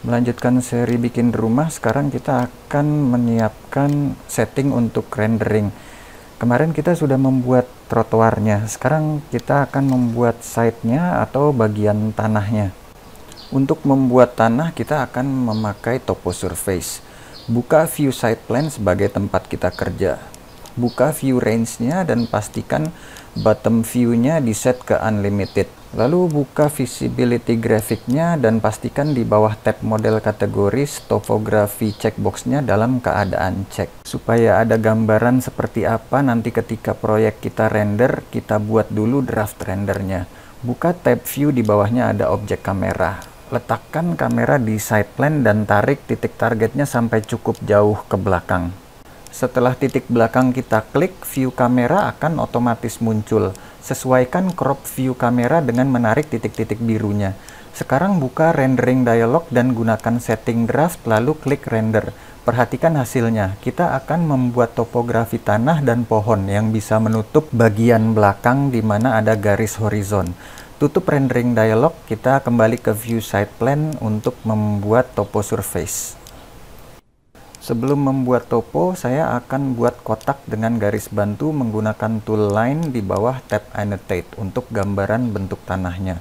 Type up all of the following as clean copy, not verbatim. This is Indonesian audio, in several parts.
Melanjutkan seri bikin rumah, sekarang kita akan menyiapkan setting untuk rendering. Kemarin kita sudah membuat trotoarnya, sekarang kita akan membuat side-nya atau bagian tanahnya. Untuk membuat tanah, kita akan memakai topo surface. Buka view side plan sebagai tempat kita kerja. Buka view range-nya dan pastikan bottom view-nya di set ke unlimited. Lalu buka visibility grafiknya dan pastikan di bawah tab model kategoris topografi checkbox-nya dalam keadaan check. Supaya ada gambaran seperti apa nanti ketika proyek kita render, kita buat dulu draft rendernya. Buka tab view, di bawahnya ada objek kamera. Letakkan kamera di side plan dan tarik titik targetnya sampai cukup jauh ke belakang. Setelah titik belakang kita klik, view kamera akan otomatis muncul. Sesuaikan crop view kamera dengan menarik titik-titik birunya. Sekarang buka rendering dialog dan gunakan setting draft lalu klik render. Perhatikan hasilnya. Kita akan membuat topografi tanah dan pohon yang bisa menutup bagian belakang di mana ada garis horizon. Tutup rendering dialog, kita kembali ke view side plan untuk membuat topo surface. Sebelum membuat topo, saya akan buat kotak dengan garis bantu menggunakan tool line di bawah tab annotate untuk gambaran bentuk tanahnya.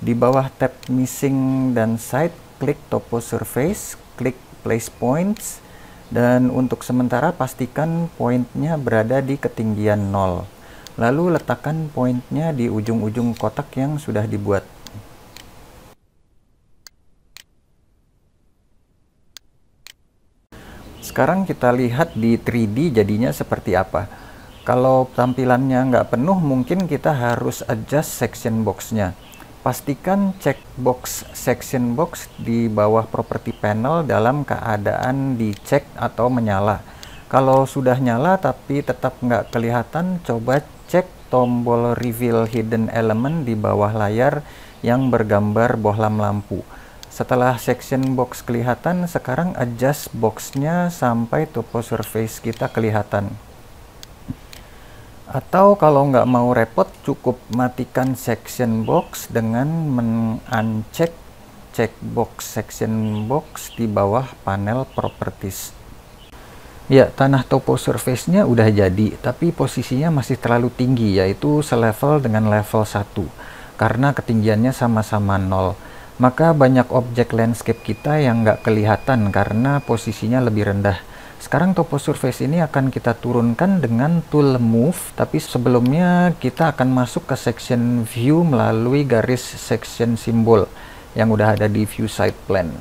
Di bawah tab missing dan side, klik topo surface, klik place points, dan untuk sementara pastikan pointnya berada di ketinggian 0. Lalu letakkan pointnya di ujung-ujung kotak yang sudah dibuat. Sekarang kita lihat di 3D jadinya seperti apa. Kalau tampilannya nggak penuh, mungkin kita harus adjust section box-nya. Pastikan checkbox section box di bawah property panel dalam keadaan dicek atau menyala. Kalau sudah nyala tapi tetap nggak kelihatan, coba cek tombol reveal hidden element di bawah layar yang bergambar bohlam lampu. Setelah section box kelihatan, sekarang adjust box-nya sampai topo surface kita kelihatan. Atau kalau nggak mau repot, cukup matikan section box dengan men-uncheck checkbox section box di bawah panel properties. Ya, tanah topo surface-nya udah jadi, tapi posisinya masih terlalu tinggi, yaitu selevel dengan level 1, karena ketinggiannya sama-sama 0. Maka banyak objek landscape kita yang nggak kelihatan karena posisinya lebih rendah. Sekarang topo surface ini akan kita turunkan dengan tool move, tapi sebelumnya kita akan masuk ke section view melalui garis section simbol yang udah ada di view side plan.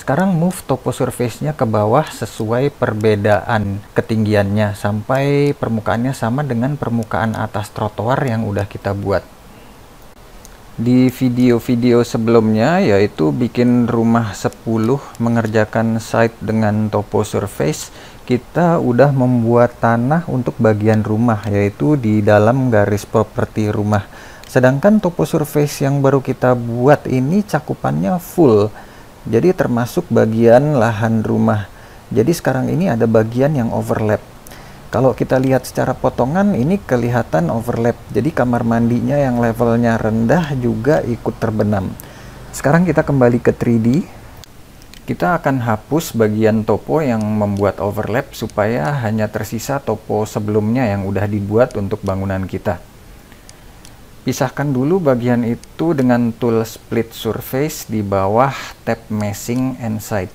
Sekarang move topo surface-nya ke bawah sesuai perbedaan ketinggiannya sampai permukaannya sama dengan permukaan atas trotoar yang udah kita buat. Di video-video sebelumnya, yaitu bikin rumah 10 mengerjakan site dengan topo surface, kita udah membuat tanah untuk bagian rumah, yaitu di dalam garis properti rumah. Sedangkan topo surface yang baru kita buat ini cakupannya full. Jadi termasuk bagian lahan rumah. Jadi sekarang ini ada bagian yang overlap. Kalau kita lihat secara potongan, ini kelihatan overlap. Jadi kamar mandinya yang levelnya rendah juga ikut terbenam. Sekarang kita kembali ke 3D. Kita akan hapus bagian topo yang membuat overlap supaya hanya tersisa topo sebelumnya yang udah dibuat untuk bangunan kita. Pisahkan dulu bagian itu dengan tool split surface di bawah tab meshing and side.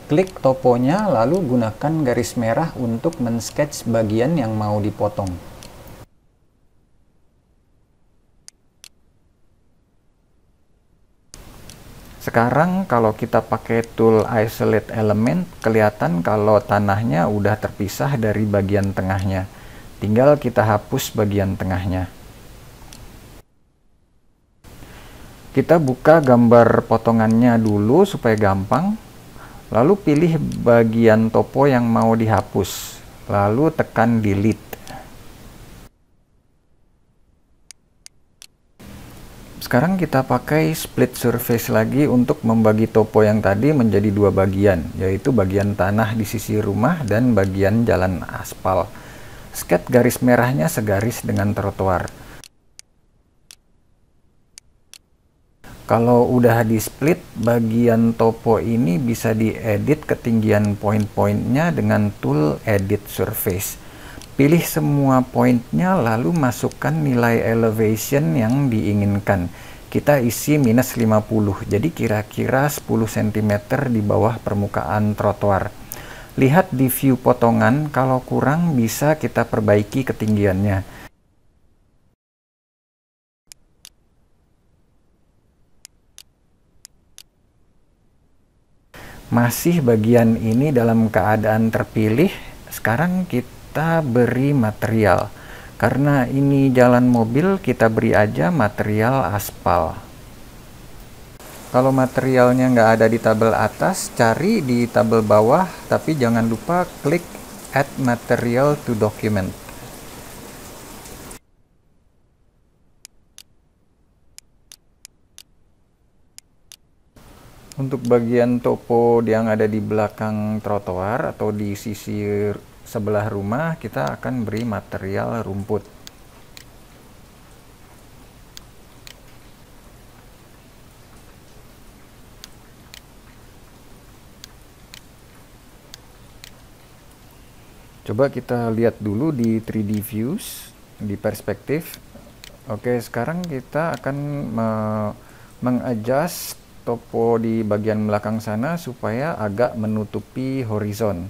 Klik toponya lalu gunakan garis merah untuk men-sketch bagian yang mau dipotong. Sekarang kalau kita pakai tool isolate element, kelihatan kalau tanahnya udah terpisah dari bagian tengahnya. Tinggal kita hapus bagian tengahnya. Kita buka gambar potongannya dulu supaya gampang, lalu pilih bagian topo yang mau dihapus, lalu tekan delete. Sekarang kita pakai split surface lagi untuk membagi topo yang tadi menjadi dua bagian, yaitu bagian tanah di sisi rumah dan bagian jalan aspal. Sket garis merahnya segaris dengan trotoar. Kalau udah di split, bagian topo ini bisa diedit ketinggian poin-poinnya dengan tool edit surface. Pilih semua poinnya lalu masukkan nilai elevation yang diinginkan. Kita isi minus 50, jadi kira-kira 10 cm di bawah permukaan trotoar. Lihat di view potongan, kalau kurang bisa kita perbaiki ketinggiannya. Masih bagian ini dalam keadaan terpilih. Sekarang kita beri material. Karena ini jalan mobil, kita beri aja material aspal. Kalau materialnya nggak ada di tabel atas, cari di tabel bawah, tapi jangan lupa klik Add Material to Document. Untuk bagian topo yang ada di belakang trotoar atau di sisi sebelah rumah, kita akan beri material rumput. Coba kita lihat dulu di 3D views, di perspektif. Oke, sekarang kita akan mengadjust topo di bagian belakang sana supaya agak menutupi horizon.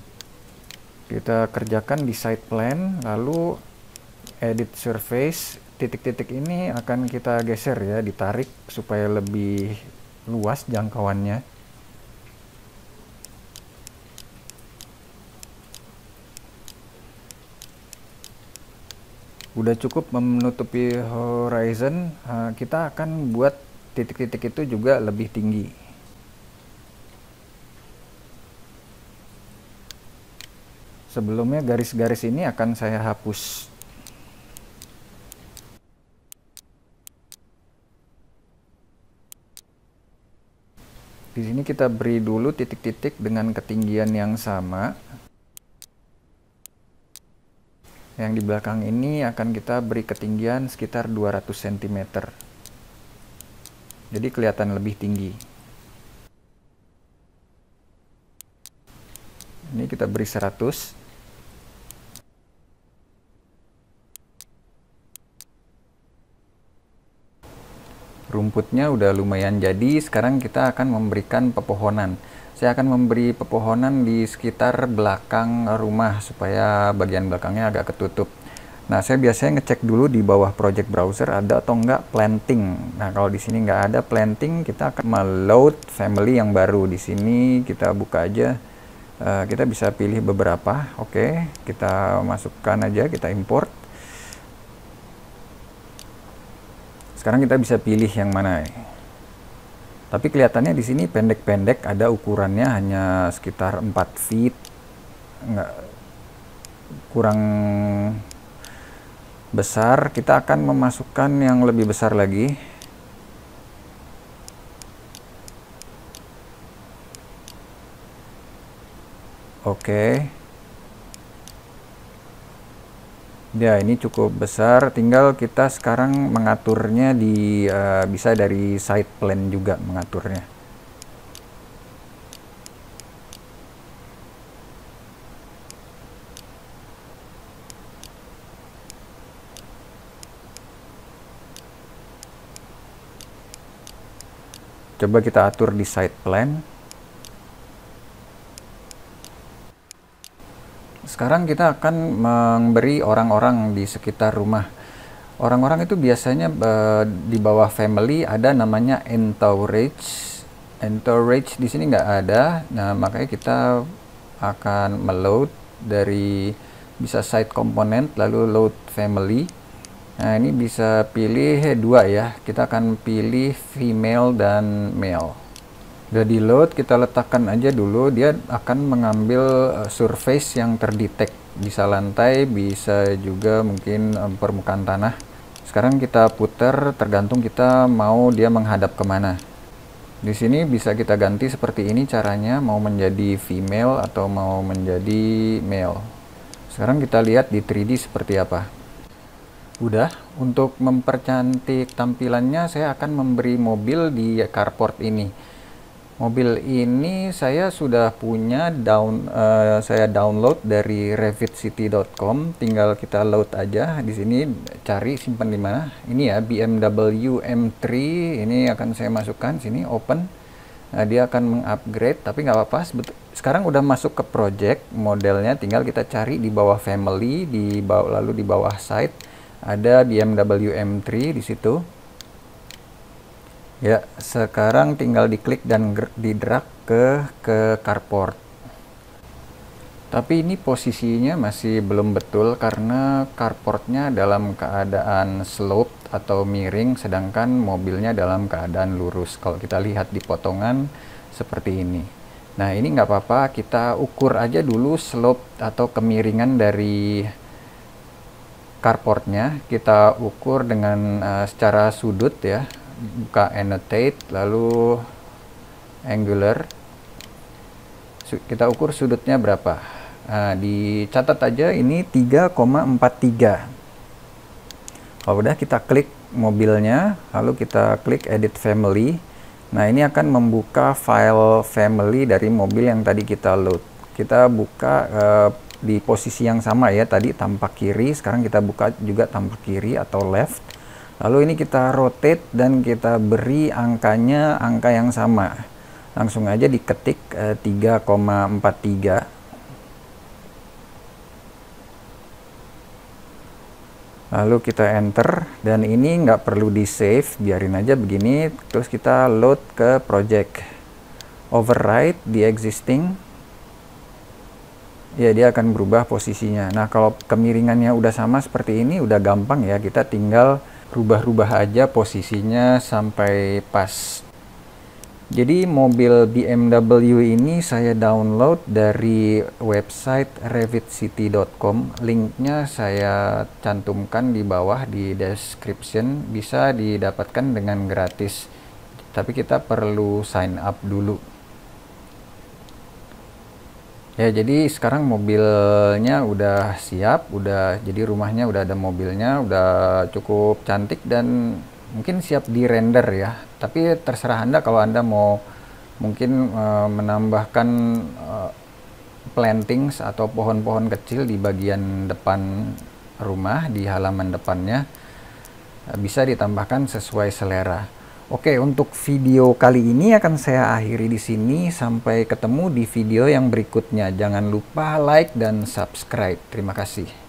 Kita kerjakan di side plan, lalu edit surface. Titik-titik ini akan kita geser ya, ditarik supaya lebih luas jangkauannya. Udah cukup menutupi horizon, kita akan buat titik-titik itu juga lebih tinggi. Sebelumnya garis-garis ini akan saya hapus. Di sini kita beri dulu titik-titik dengan ketinggian yang sama. Yang di belakang ini akan kita beri ketinggian sekitar 200 cm. Jadi kelihatan lebih tinggi. Ini kita beri 100. Rumputnya udah lumayan jadi. Sekarang kita akan memberikan pepohonan. Saya akan memberi pepohonan di sekitar belakang rumah supaya bagian belakangnya agak ketutup. Nah, saya biasanya ngecek dulu di bawah project browser ada atau enggak planting. Nah, kalau di sini nggak ada planting, kita akan meload family yang baru. Di sini kita buka aja. Kita bisa pilih beberapa. Oke, kita masukkan aja, kita import. Sekarang kita bisa pilih yang mana. Tapi kelihatannya di sini pendek-pendek, ada ukurannya hanya sekitar 4 feet. Nggak kurang besar. Kita akan memasukkan yang lebih besar lagi. Oke. Ya, ini cukup besar. Tinggal kita sekarang mengaturnya di bisa dari side plan juga mengaturnya. Coba kita atur di side plan. Sekarang kita akan memberi orang-orang di sekitar rumah. Orang-orang itu biasanya di bawah family ada namanya entourage. Entourage di sini nggak ada. Nah, makanya kita akan meload dari bisa side component lalu load family. Nah, ini bisa pilih dua ya. Kita akan pilih female dan male. Udah di load, kita letakkan aja dulu. Dia akan mengambil surface yang terdetek. Bisa lantai, bisa juga mungkin permukaan tanah. Sekarang kita putar, tergantung kita mau dia menghadap kemana. Di sini bisa kita ganti seperti ini caranya, mau menjadi female atau mau menjadi male. Sekarang kita lihat di 3D seperti apa. Udah, untuk mempercantik tampilannya saya akan memberi mobil di carport ini. Mobil ini saya sudah punya saya download dari revitcity.com. Tinggal kita load aja di sini, cari simpan di mana. Ini ya BMW M3, ini akan saya masukkan sini, open. Nah, dia akan mengupgrade, tapi nggak apa-apa. Sekarang udah masuk ke project modelnya, tinggal kita cari di bawah family, lalu di bawah site ada BMW M3 di situ. Ya, sekarang tinggal diklik dan di-drag ke carport. Tapi ini posisinya masih belum betul karena carportnya dalam keadaan slope atau miring, sedangkan mobilnya dalam keadaan lurus. Kalau kita lihat di potongan seperti ini. Nah, ini nggak apa-apa, kita ukur aja dulu slope atau kemiringan dari carportnya. Kita ukur dengan secara sudut ya. Buka annotate, lalu angular, kita ukur sudutnya berapa. Nah, dicatat aja ini 3,43. kalau udah kita klik mobilnya, lalu kita klik edit family. Nah, ini akan membuka file family dari mobil yang tadi kita load. Kita buka di posisi yang sama ya, tadi tampak kiri, sekarang kita buka juga tampak kiri atau left. Lalu ini kita rotate dan kita beri angkanya angka yang sama. Langsung aja diketik 3,43. Lalu kita enter dan ini nggak perlu di save, biarin aja begini. Terus kita load ke project. Override the existing. Ya, dia akan berubah posisinya. Nah, kalau kemiringannya udah sama seperti ini, udah gampang ya. Kita tinggal rubah-rubah aja posisinya sampai pas. Jadi mobil BMW ini saya download dari website revitcity.com. Linknya saya cantumkan di bawah di description. Bisa didapatkan dengan gratis, tapi kita perlu sign up dulu. Ya, jadi sekarang mobilnya udah siap, jadi rumahnya udah ada mobilnya, udah cukup cantik dan mungkin siap di render ya. Tapi terserah Anda kalau Anda mau mungkin menambahkan plantings atau pohon-pohon kecil di bagian depan rumah, di halaman depannya, bisa ditambahkan sesuai selera. Oke, untuk video kali ini akan saya akhiri di sini. Sampai ketemu di video yang berikutnya. Jangan lupa like dan subscribe. Terima kasih.